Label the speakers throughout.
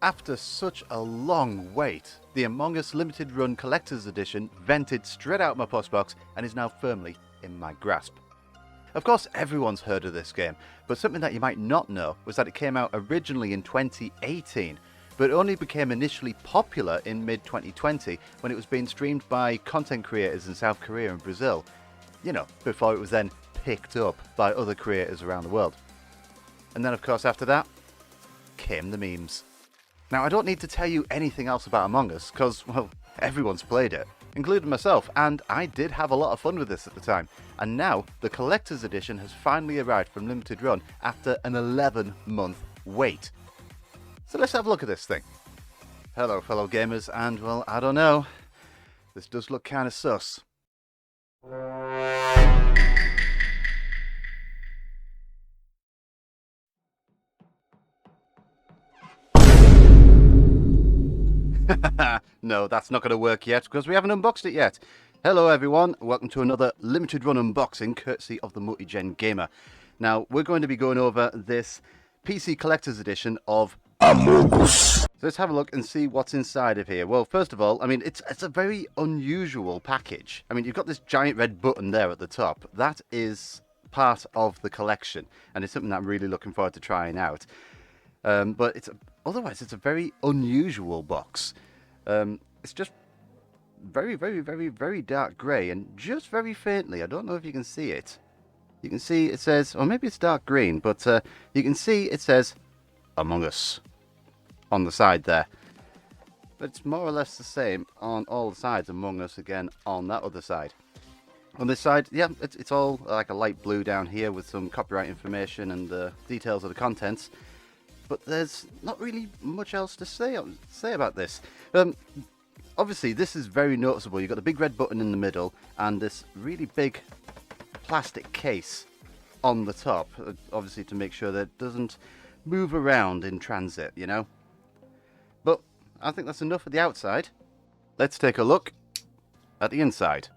Speaker 1: After such a long wait, the Among Us Limited Run Collector's Edition vented straight out of my postbox and is now firmly in my grasp. Of course, everyone's heard of this game, but something that you might not know was that it came out originally in 2018, but only became initially popular in mid-2020 when it was being streamed by content creators in South Korea and Brazil. You know, before it was then picked up by other creators around the world. And then, of course, after that, came the memes. Now, I don't need to tell you anything else about Among Us, because, well, everyone's played it, including myself, and I did have a lot of fun with this at the time. And now, the Collector's Edition has finally arrived from Limited Run after an 11-month wait. So let's have a look at this thing. Hello, fellow gamers, and, well, I don't know. This does look kind of sus. No, that's not going to work yet because we haven't unboxed it yet. Hello everyone, welcome to another limited run unboxing courtesy of the MultiGen Gamer. Now, we're going to be going over this PC Collector's Edition of Among Us. So let's have a look and see what's inside of here. Well, first of all, I mean, it's a very unusual package. I mean, you've got this giant red button there at the top. That is part of the collection, and it's something that I'm really looking forward to trying out. But otherwise, it's a very unusual box. It's just very, very, very, very dark grey and just very faintly. I don't know if you can see it. You can see it says, or maybe it's dark green, but you can see it says Among Us on the side there. But it's more or less the same on all the sides. Among Us again on that other side. On this side, yeah, it's all like a light blue down here with some copyright information and the details of the contents. But there's not really much else to say about this. Obviously, this is very noticeable. You've got the big red button in the middle and this really big plastic case on the top, obviously to make sure that it doesn't move around in transit, you know. But I think that's enough of the outside. Let's take a look at the inside.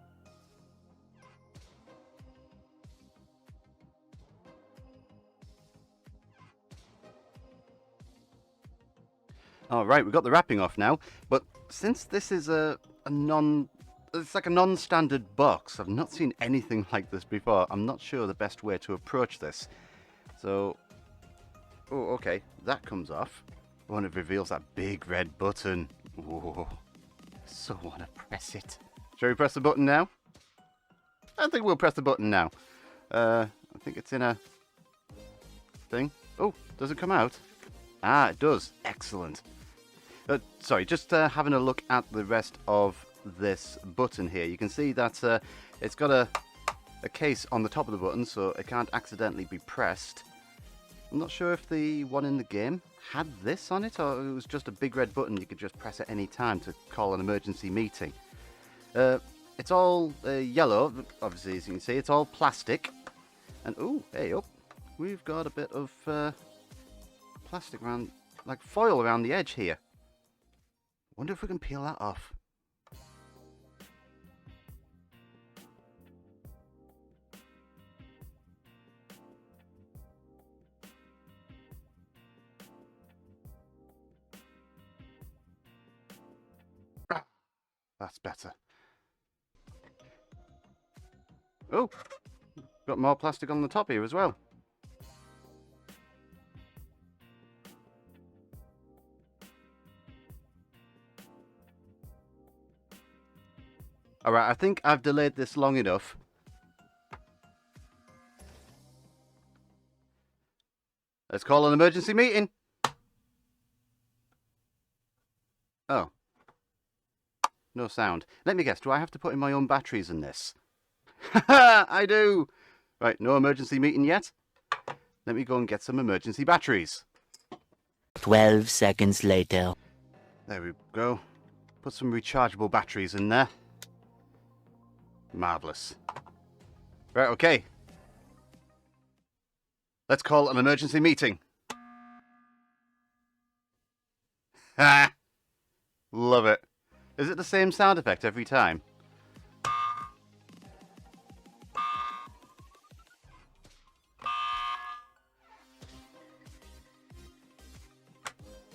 Speaker 1: Alright, we've got the wrapping off now, but since this is it's like a non-standard box, I've not seen anything like this before, I'm not sure the best way to approach this. So, oh, okay, that comes off. Oh, and it reveals that big red button. Whoa, so want to press it. Shall we press the button now? I think we'll press the button now. I think it's in a thing. Oh, does it come out? Ah, it does. Excellent. Sorry, just having a look at the rest of this button here. You can see that it's got a case on the top of the button, so it can't accidentally be pressed. I'm not sure if the one in the game had this on it, or it was just a big red button you could just press at any time to call an emergency meeting. It's all yellow, obviously, as you can see. It's all plastic. And, ooh, hey, up. We've got a bit of plastic around, like foil around the edge here. Wonder if we can peel that off. That's better. Oh, got more plastic on the top here as well. Alright, I think I've delayed this long enough. Let's call an emergency meeting. Oh. No sound. Let me guess, do I have to put in my own batteries in this? Haha, I do! Right, no emergency meeting yet. Let me go and get some emergency batteries.
Speaker 2: 12 seconds later.
Speaker 1: There we go. Put some rechargeable batteries in there. Marvellous. Right, okay. Let's call an emergency meeting. Ha! Love it. Is it the same sound effect every time?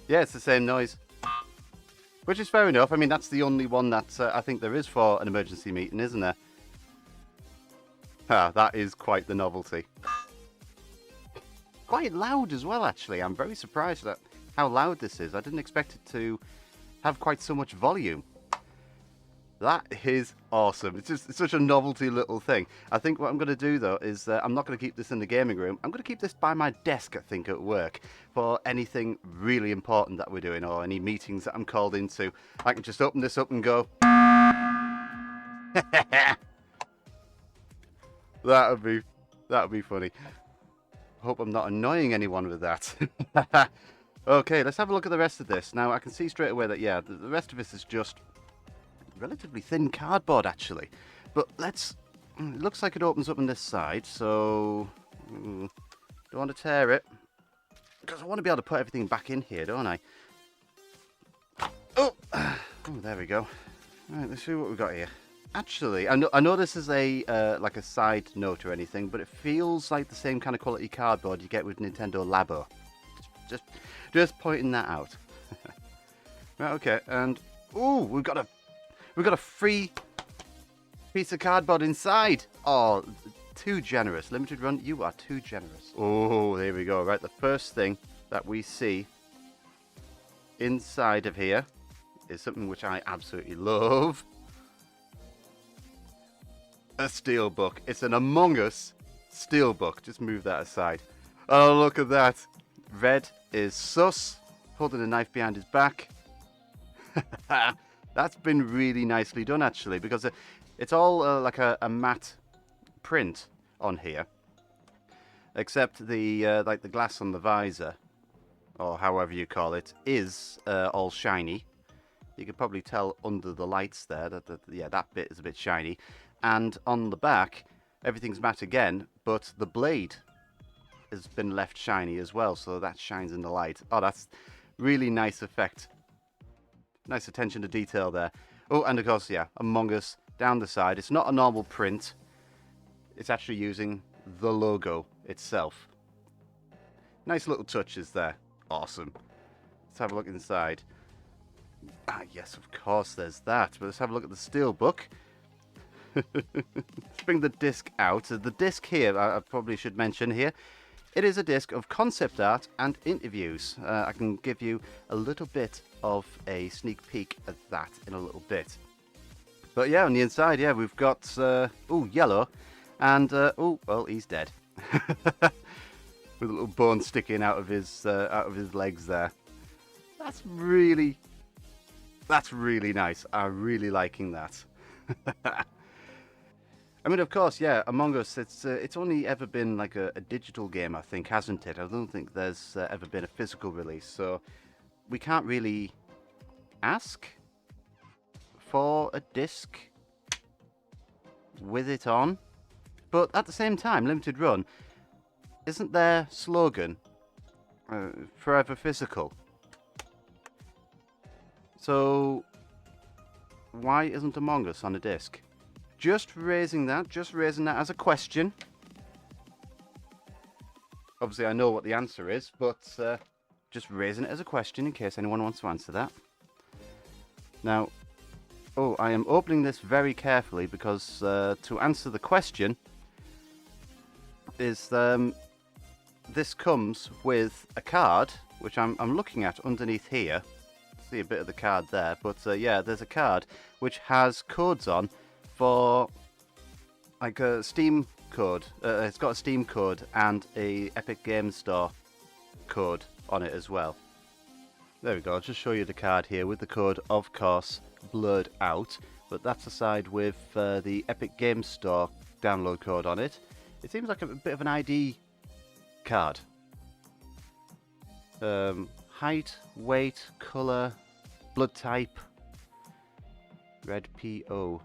Speaker 1: Yeah, it's the same noise. Which is fair enough. I mean, that's the only one that I think there is for an emergency meeting, isn't there? Ah, that is quite the novelty. Quite loud as well, actually. I'm very surprised at how loud this is. I didn't expect it to have quite so much volume. That is awesome. It's just such a novelty little thing. I think what I'm going to do, though, is I'm not going to keep this in the gaming room. I'm going to keep this by my desk, I think, at work for anything really important that we're doing or any meetings that I'm called into. I can just open this up and go. That would be funny. Hope I'm not annoying anyone with that. Okay, let's have a look at the rest of this. Now, I can see straight away that, yeah, the rest of this is just relatively thin cardboard, actually. But let's... It looks like it opens up on this side, so... Don't want to tear it. Because I want to be able to put everything back in here, don't I? Oh, there we go. Right, let's see what we've got here. Actually, I know this is a like a side note or anything, but it feels like the same kind of quality cardboard you get with Nintendo Labo. Just pointing that out. Right, okay, and ooh, we've got a free piece of cardboard inside. Oh, too generous. Limited run, you are too generous. Oh, there we go. Right, the first thing that we see inside of here is something which I absolutely love. A steelbook. It's an Among Us steelbook. Just move that aside. Oh, look at that. Red is sus, holding a knife behind his back. That's been really nicely done, actually, because it's all like a matte print on here, except the like the glass on the visor, or however you call it, is all shiny. You can probably tell under the lights there that yeah, that bit is a bit shiny. And on the back, everything's matte again, but the blade has been left shiny as well, so that shines in the light. Oh, that's really nice effect. Nice attention to detail there. Oh, and of course, yeah, Among Us down the side. It's not a normal print. It's actually using the logo itself. Nice little touches there. Awesome. Let's have a look inside. Ah, yes, of course, there's that. But let's have a look at the steelbook. Let's bring the disc out. The disc here, I probably should mention here, it is a disc of concept art and interviews. I can give you a little bit of a sneak peek at that in a little bit. But yeah, on the inside, yeah, we've got, ooh, yellow, and, oh, well, he's dead. With a little bone sticking out of his legs there. That's really nice. I'm really liking that. I mean, of course, yeah, Among Us, it's only ever been like a digital game, I think, hasn't it? I don't think there's ever been a physical release, so we can't really ask for a disc with it on. But at the same time, Limited Run, isn't their slogan forever physical? So why isn't Among Us on a disc? Just raising that as a question. Obviously, I know what the answer is, but just raising it as a question in case anyone wants to answer that. Now, oh, I am opening this very carefully because to answer the question is this comes with a card, which I'm looking at underneath here. See a bit of the card there, but yeah, there's a card which has codes on for like a Steam code. It's got a Steam code and a Epic Games Store code on it as well. There we go. I'll just show you the card here with the code, of course, blurred out. But that's the side with the Epic Games Store download code on it. It seems like a bit of an ID card. Height, weight, colour, blood type, red PO.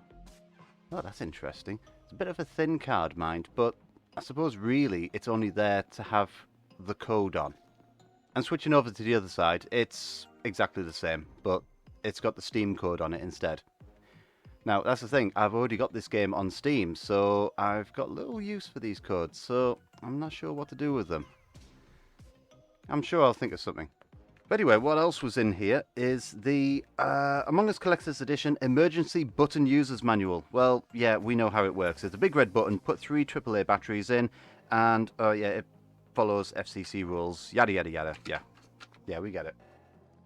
Speaker 1: Oh, that's interesting. It's a bit of a thin card, mind, but I suppose really it's only there to have the code on. And switching over to the other side, it's exactly the same, but it's got the Steam code on it instead. Now, that's the thing, I've already got this game on Steam, so I've got little use for these codes, so I'm not sure what to do with them. I'm sure I'll think of something. But anyway, what else was in here is the Among Us Collector's Edition Emergency Button User's Manual. Well, yeah, we know how it works. It's a big red button, put 3 AAA batteries in, and, yeah, it follows FCC rules, yada, yada, yada. Yeah, we get it.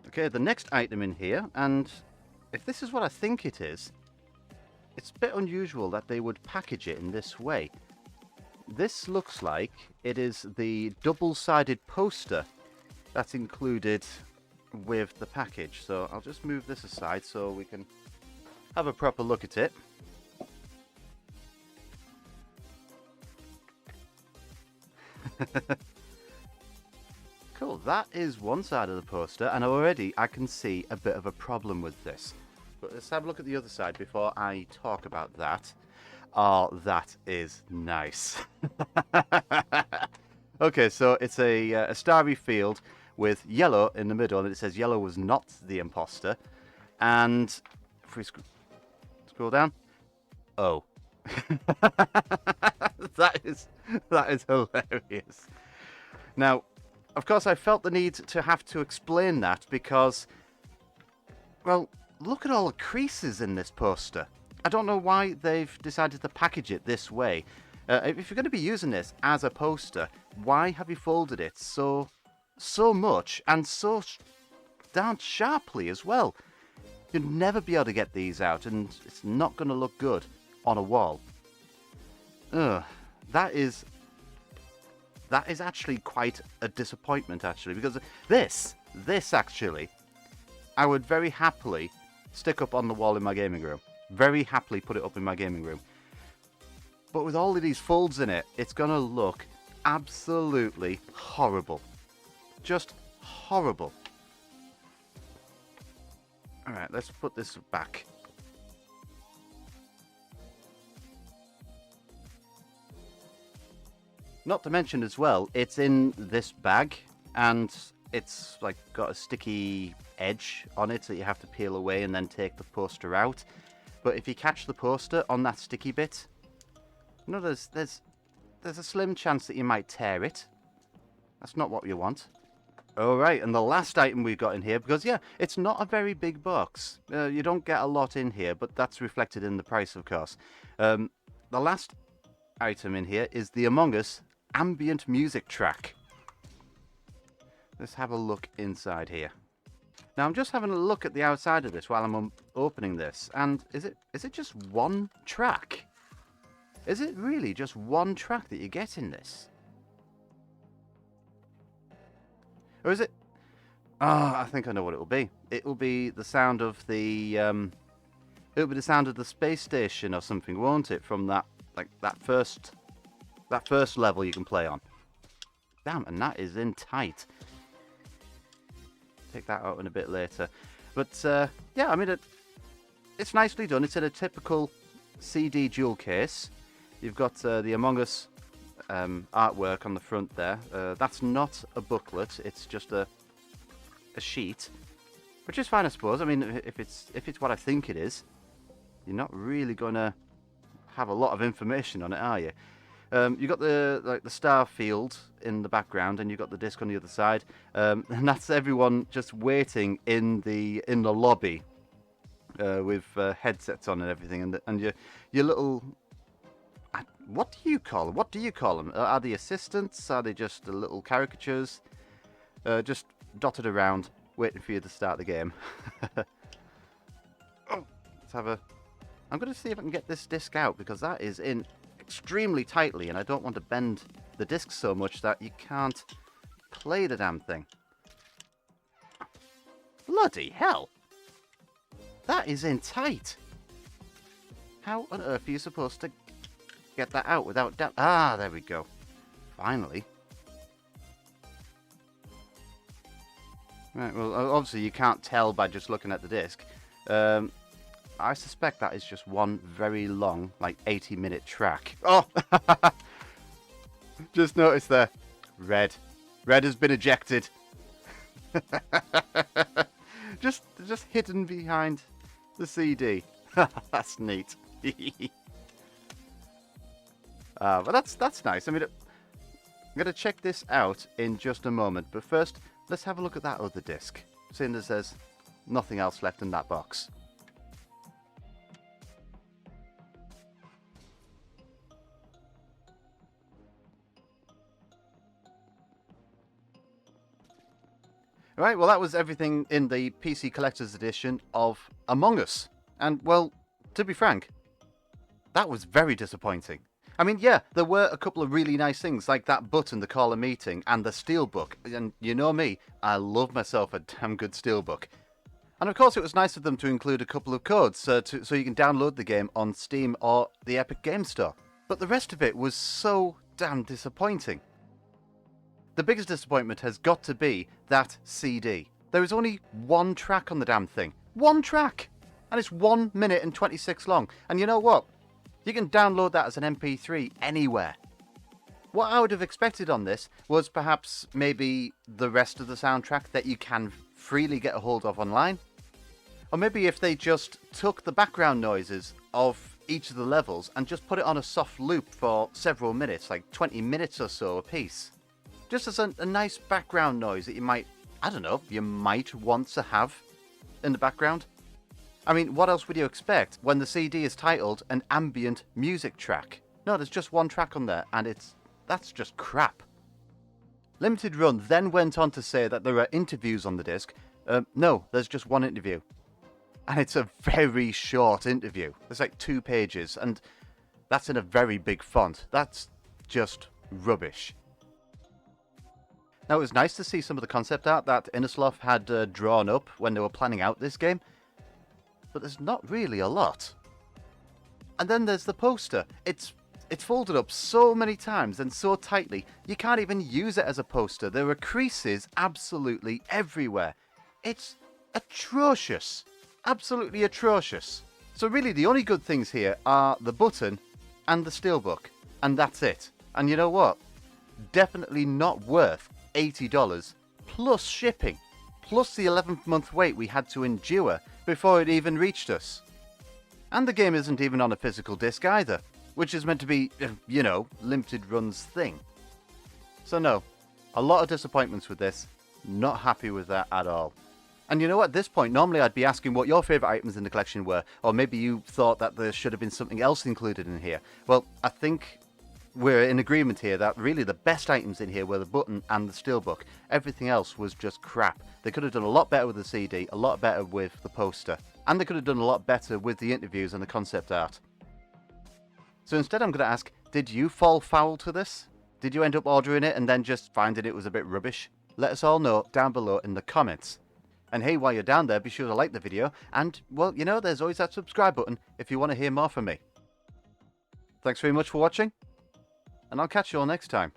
Speaker 1: Okay, the next item in here, and if this is what I think it is, it's a bit unusual that they would package it in this way. This looks like it is the double-sided poster that's included with the package. So I'll just move this aside so we can have a proper look at it. Cool, that is one side of the poster, and already I can see a bit of a problem with this. But let's have a look at the other side before I talk about that. Oh, that is nice. Okay, so it's a starry field with yellow in the middle, and it says yellow was not the imposter. And if we scroll down, oh. that is hilarious. Now, of course, I felt the need to have to explain that because, well, look at all the creases in this poster. I don't know why they've decided to package it this way. If you're going to be using this as a poster, why have you folded it so much and so darn sharply as well? You'll never be able to get these out, and it's not going to look good on a wall. Ugh, that is actually quite a disappointment, actually, because this actually, I would very happily stick up on the wall in my gaming room. Very happily put it up in my gaming room. But with all of these folds in it, it's going to look absolutely horrible. Just horrible. Alright, let's put this back. Not to mention as well, it's in this bag, and it's like got a sticky edge on it that you have to peel away and then take the poster out. But if you catch the poster on that sticky bit, you know, there's a slim chance that you might tear it. That's not what you want. Alright, and the last item we've got in here, because yeah, it's not a very big box. You don't get a lot in here, but that's reflected in the price, of course. The last item in here is the Among Us Ambient music track. Let's have a look inside here. Now I'm just having a look at the outside of this while I'm opening this, and is it just one track? Is it really just one track that you get in this? Or is it... Ah, I think I know what it will be. It will be the sound of the... it'll be the sound of the space station or something, won't it? From that, like, that first level you can play on. Damn, and that is in tight. Take that out in a bit later. But, yeah, I mean, it's nicely done. It's in a typical CD jewel case. You've got the Among Us artwork on the front there. That's not a booklet. It's just a sheet, which is fine, I suppose. I mean, if it's what I think it is, you're not really going to have a lot of information on it, are you? You've got the star field in the background, and you've got the disc on the other side, and that's everyone just waiting in the lobby with headsets on and everything, and your little... What do you call them? What do you call them? Are they assistants? Are they just little caricatures? Just dotted around, waiting for you to start the game. Oh, let's have a... I'm going to see if I can get this disc out, because that is in extremely tightly, and I don't want to bend the disc so much that you can't play the damn thing. Bloody hell! That is in tight! How on earth are you supposed to get that out without... Ah, there we go. Finally. Right, well, obviously you can't tell by just looking at the disc. I suspect that is just one very long, like 80-minute track. Oh! Just noticed there. Red. Red has been ejected. just hidden behind the CD. That's neat. But that's nice. I mean, I'm going to check this out in just a moment. But first, let's have a look at that other disc, seeing as there's nothing else left in that box. Right, well that was everything in the PC Collector's Edition of Among Us. And, well, to be frank, that was very disappointing. I mean, yeah, there were a couple of really nice things, like that button to call a meeting, and the steelbook. And you know me, I love myself a damn good steelbook. And of course it was nice of them to include a couple of codes, so you can download the game on Steam or the Epic Game Store. But the rest of it was so damn disappointing. The biggest disappointment has got to be that CD. There is only one track on the damn thing. One track! And it's 1 minute and 26 long. And you know what? You can download that as an MP3 anywhere. What I would have expected on this was perhaps maybe the rest of the soundtrack that you can freely get a hold of online. Or maybe if they just took the background noises of each of the levels and just put it on a soft loop for several minutes, like 20 minutes or so a piece. Just as a nice background noise that you might, I don't know, you might want to have in the background. I mean, what else would you expect when the CD is titled an ambient music track? No, there's just one track on there, and that's just crap. Limited Run then went on to say that there are interviews on the disc. No, there's just one interview. And it's a very short interview. It's like 2 pages, and that's in a very big font. That's just rubbish. Now, it was nice to see some of the concept art that Innersloth had drawn up when they were planning out this game, but there's not really a lot. And then there's the poster. It's folded up so many times and so tightly, you can't even use it as a poster. There are creases absolutely everywhere. It's atrocious. Absolutely atrocious. So really, the only good things here are the button and the steelbook, and that's it. And you know what? Definitely not worth $80 plus shipping, plus the 11th month wait we had to endure before it even reached us. And the game isn't even on a physical disc either, which is meant to be, you know, Limited Run's thing. So no, a lot of disappointments with this, not happy with that at all. And you know, at this point, normally I'd be asking what your favourite items in the collection were, or maybe you thought that there should have been something else included in here. Well, I think we're in agreement here that really the best items in here were the button and the steelbook. Everything else was just crap. They could have done a lot better with the CD, a lot better with the poster, and they could have done a lot better with the interviews and the concept art. So instead I'm going to ask, did you fall foul to this? Did you end up ordering it and then just finding it was a bit rubbish? Let us all know down below in the comments. And hey, while you're down there, be sure to like the video, and, well, you know, there's always that subscribe button if you want to hear more from me. Thanks very much for watching, and I'll catch you all next time.